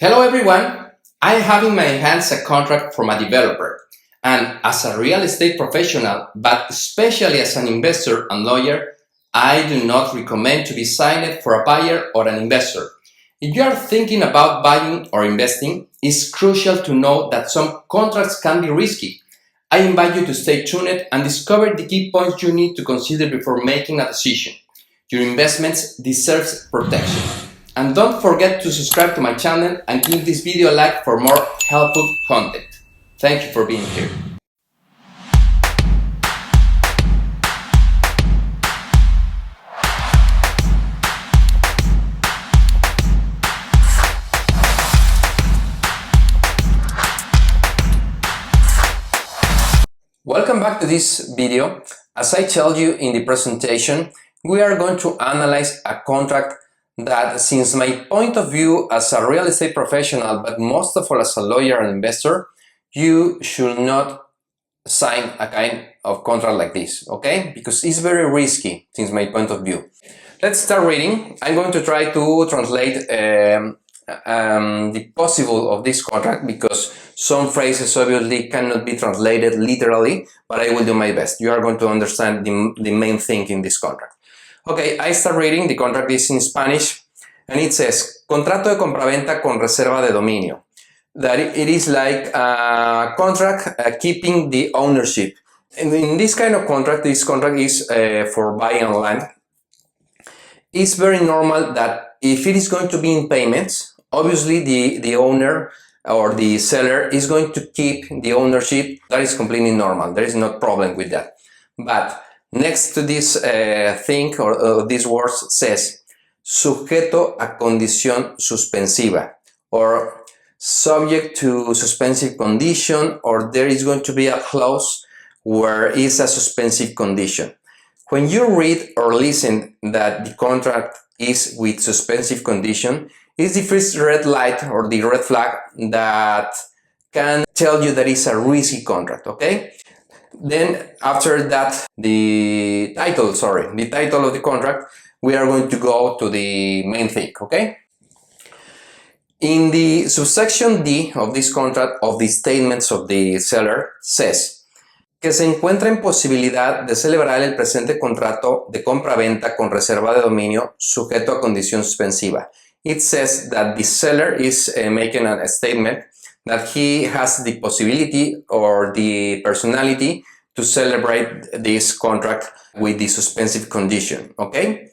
Hello everyone! I have in my hands a contract from a developer, and as a real estate professional, but especially as an investor and lawyer, I do not recommend to be signed for a buyer or an investor. If you are thinking about buying or investing, it's crucial to know that some contracts can be risky. I invite you to stay tuned and discover the key points you need to consider before making a decision. Your investments deserve protection. And don't forget to subscribe to my channel and give this video a like for more helpful content. Thank you for being here. Welcome back to this video. As I told you in the presentation, we are going to analyze a contract that, since my point of view as a real estate professional, but most of all as a lawyer and investor, you should not sign a kind of contract like this, okay? Because it's very risky, since my point of view. Let's start reading. I'm going to try to translate the possible of this contract, because some phrases obviously cannot be translated literally, but I will do my best. You are going to understand the main thing in this contract. Okay, I start reading. The contract is in Spanish, and it says, Contrato de compraventa con reserva de dominio. That it is like a contract keeping the ownership. And in this kind of contract, this contract is for buying land. It's very normal that if it is going to be in payments, obviously the owner or the seller is going to keep the ownership. That is completely normal. There is no problem with that. But next to this thing or these words says sujeto a condición suspensiva, or subject to suspensive condition, or there is going to be a clause where it's a suspensive condition. When you read or listen that the contract is with suspensive condition, it's the first red light or the red flag that can tell you that it's a risky contract, okay? Then after that, the title of the contract, we are going to go to the main thing, okay? In the subsection D of this contract, of the statements of the seller, says que se encuentra en posibilidad de celebrar el presente contrato de compra-venta con reserva de dominio sujeto a condición suspensiva. It says that the seller is making a statement that he has the possibility or the personality to celebrate this contract with the suspensive condition, okay?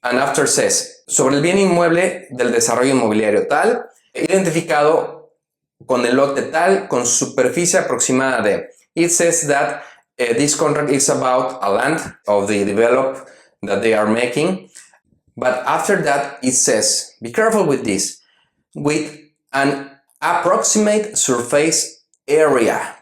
And after says, sobre el bien inmueble del desarrollo inmobiliario tal, identificado con el lote tal, con superficie aproximada de. It says that this contract is about a land of the develop that they are making. But after that, it says, be careful with this, with an approximate surface area.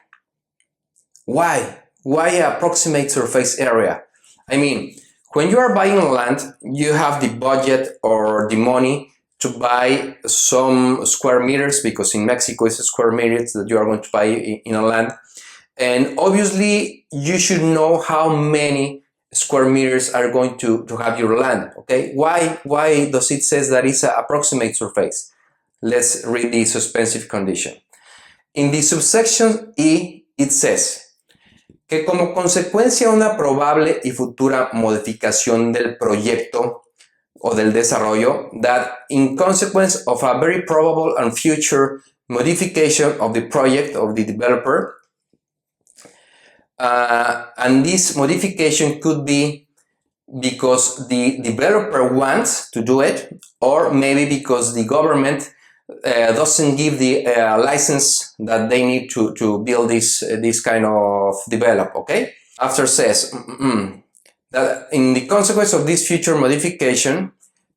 Why? Why approximate surface area? I mean, when you are buying land, you have the budget or the money to buy some square meters, because in Mexico it's square meters that you are going to buy in a land. And obviously you should know how many square meters are going to have your land, okay? Why does it say that it's an approximate surface? Let's read the suspensive condition. In the subsection E, it says que como consecuencia de una probable y futura modificación del proyecto o del desarrollo, that in consequence of a very probable and future modification of the project of the developer, and this modification could be because the developer wants to do it, or maybe because the government doesn't give the license that they need to build this kind of develop, okay? After says that in the consequence of this future modification,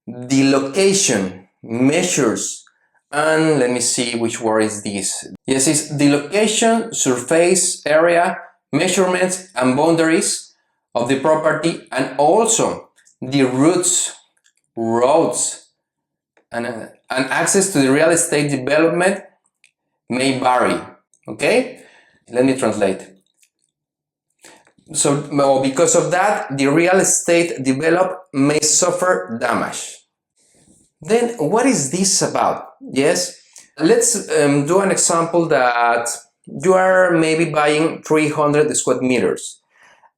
the location, measures, and let me see which word is this. Yes, it's the location, surface area, measurements and boundaries of the property, and also the routes, roads, and access to the real estate development may vary, okay? Let me translate. So because of that, the real estate development may suffer damage. Then what is this about? Yes, Let's do an example that you are maybe buying 300 square meters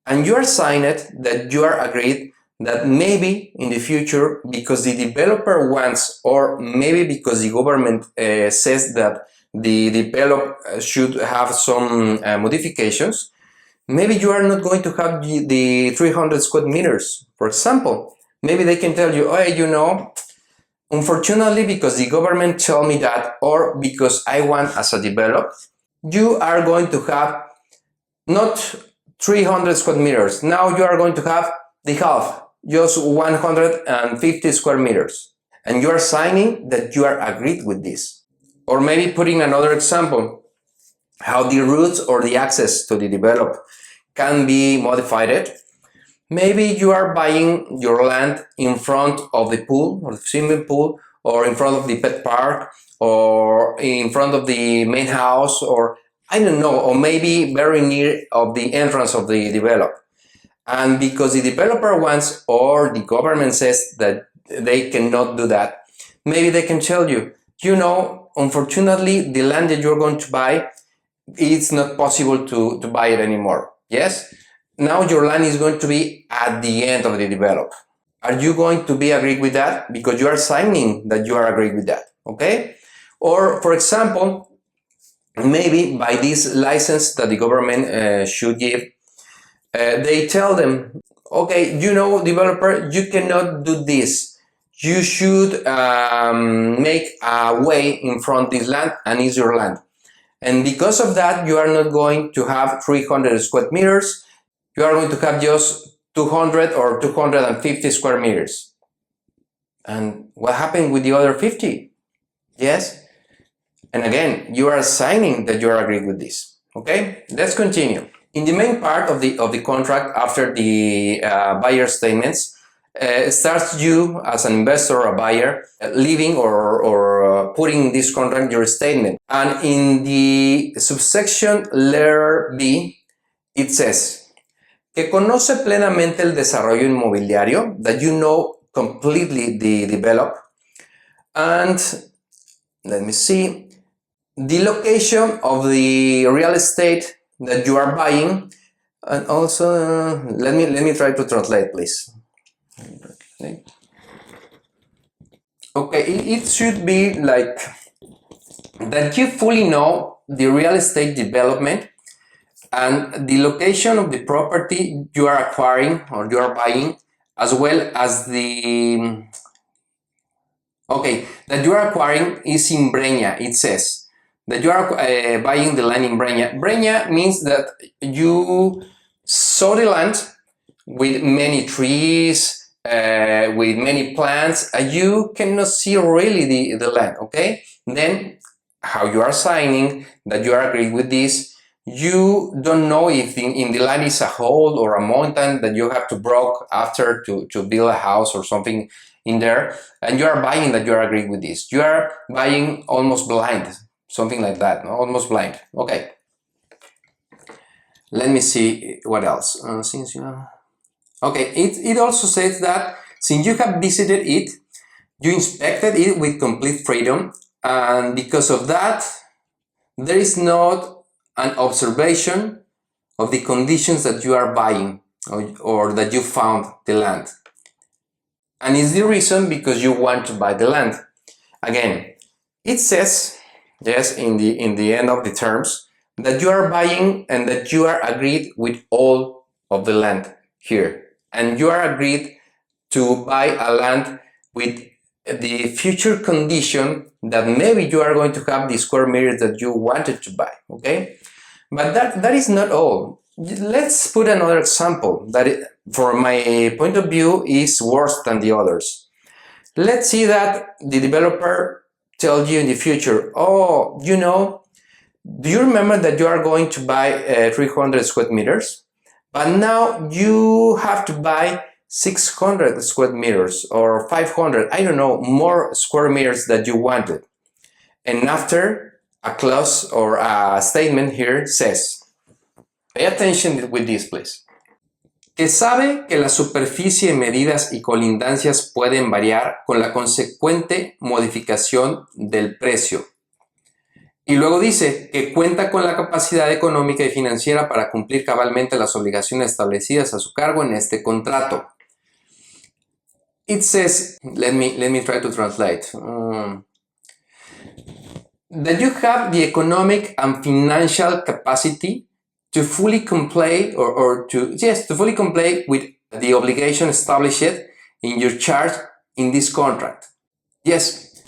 and you are signed that you are agreed that maybe in the future, because the developer wants, or maybe because the government says that the developer should have some modifications, maybe you are not going to have the 300 square meters. For example, maybe they can tell you, oh, unfortunately, because the government told me that, or because I want as a developer, you are going to have not 300 square meters. Now you are going to have the half, just 150 square meters. And you are signing that you are agreed with this. Or maybe putting another example, how the routes or the access to the develop can be modified. Maybe you are buying your land in front of the pool or the swimming pool, or in front of the pet park, or in front of the main house, or I don't know, or maybe very near of the entrance of the developer. And because the developer wants, or the government says that they cannot do that, maybe they can tell you, unfortunately, the land that you're going to buy, it's not possible to buy it anymore. Yes? Now your land is going to be at the end of the develop. Are you going to be agreed with that? Because you are signing that you are agreed with that. Okay? Or, for example, maybe by this license that the government should give, they tell them, okay, developer, you cannot do this. You should make a way in front of this land, and it's your land. And because of that, you are not going to have 300 square meters. You are going to have just 200 or 250 square meters. And what happened with the other 50? Yes? And again, you are signing that you are agreed with this. Okay? Let's continue. In the main part of the contract, after the buyer statements, starts you as an investor or a buyer leaving or putting in this contract your statement. And in the subsection letter B, it says que conoce plenamente el desarrollo inmobiliario, that you know completely the develop, and let me see, the location of the real estate that you are buying, and also let me try to translate, please. Okay, it should be like that you fully know the real estate development and the location of the property you are acquiring or you are buying, as well as the that you are acquiring is in Breña. It says that you are buying the land in Breña. Breña means that you saw the land with many trees, with many plants, and you cannot see really the land, okay? Then how you are signing that you are agreed with this. You don't know if in the land is a hole or a mountain that you have to broke after to build a house or something in there, and you are buying that you are agreed with this. You are buying almost blind, something like that, no? Almost blind. Okay. Let me see what else. Okay, it also says that since you have visited it, you inspected it with complete freedom, and because of that, there is not an observation of the conditions that you are buying or that you found the land. And it's the reason because you want to buy the land. Again, it says, yes, in the end of the terms, that you are buying and that you are agreed with all of the land here. And you are agreed to buy a land with the future condition that maybe you are going to have the square meters that you wanted to buy, okay? But that is not all. Let's put another example that, from my point of view, is worse than the others. Let's see that the developer tells you in the future, oh, do you remember that you are going to buy 300 square meters? But now you have to buy 600 square meters or 500, I don't know, more square meters that you wanted. And after, a clause or a statement here says, pay attention with this, please. Que sabe que la superficie, medidas y colindancias pueden variar con la consecuente modificación del precio. Y luego dice que cuenta con la capacidad económica y financiera para cumplir cabalmente las obligaciones establecidas a su cargo en este contrato. It says, let me try to translate. That you have the economic and financial capacity to fully comply to fully comply with the obligation established in your charge in this contract. Yes.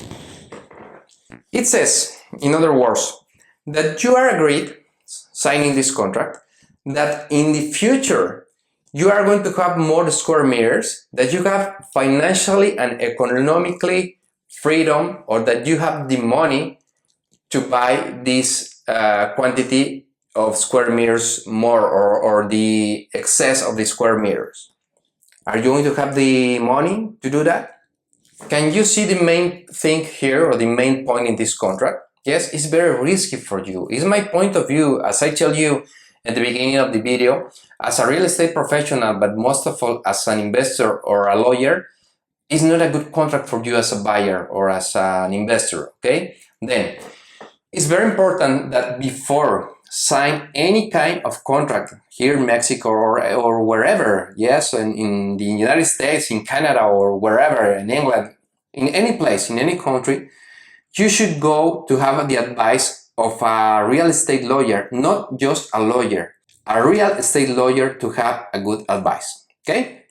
It says, in other words, that you are agreed, signing this contract, that in the future you are going to have more square meters, that you have financially and economically freedom, or that you have the money to buy this quantity of square meters more, or the excess of the square meters. Are you going to have the money to do that? Can you see the main thing here, or the main point in this contract? Yes, it's very risky for you. It's my point of view, as I tell you at the beginning of the video, as a real estate professional, but most of all as an investor or a lawyer, it's not a good contract for you as a buyer or as an investor, okay? Then, it's very important that before sign any kind of contract here in Mexico or wherever, yes, in the United States, in Canada, or wherever, in England, in any place, in any country, you should go to have the advice of a real estate lawyer, not just a lawyer, a real estate lawyer to have a good advice, okay?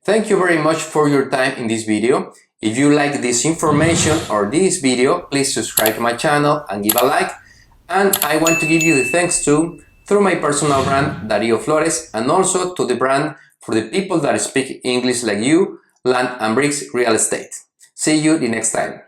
Thank you very much for your time in this video. If you like this information or this video, please subscribe to my channel and give a like. And I want to give you the thanks to, through my personal brand, Dario Flores, and also to the brand for the people that speak English like you, Land and Bricks Real Estate. See you the next time.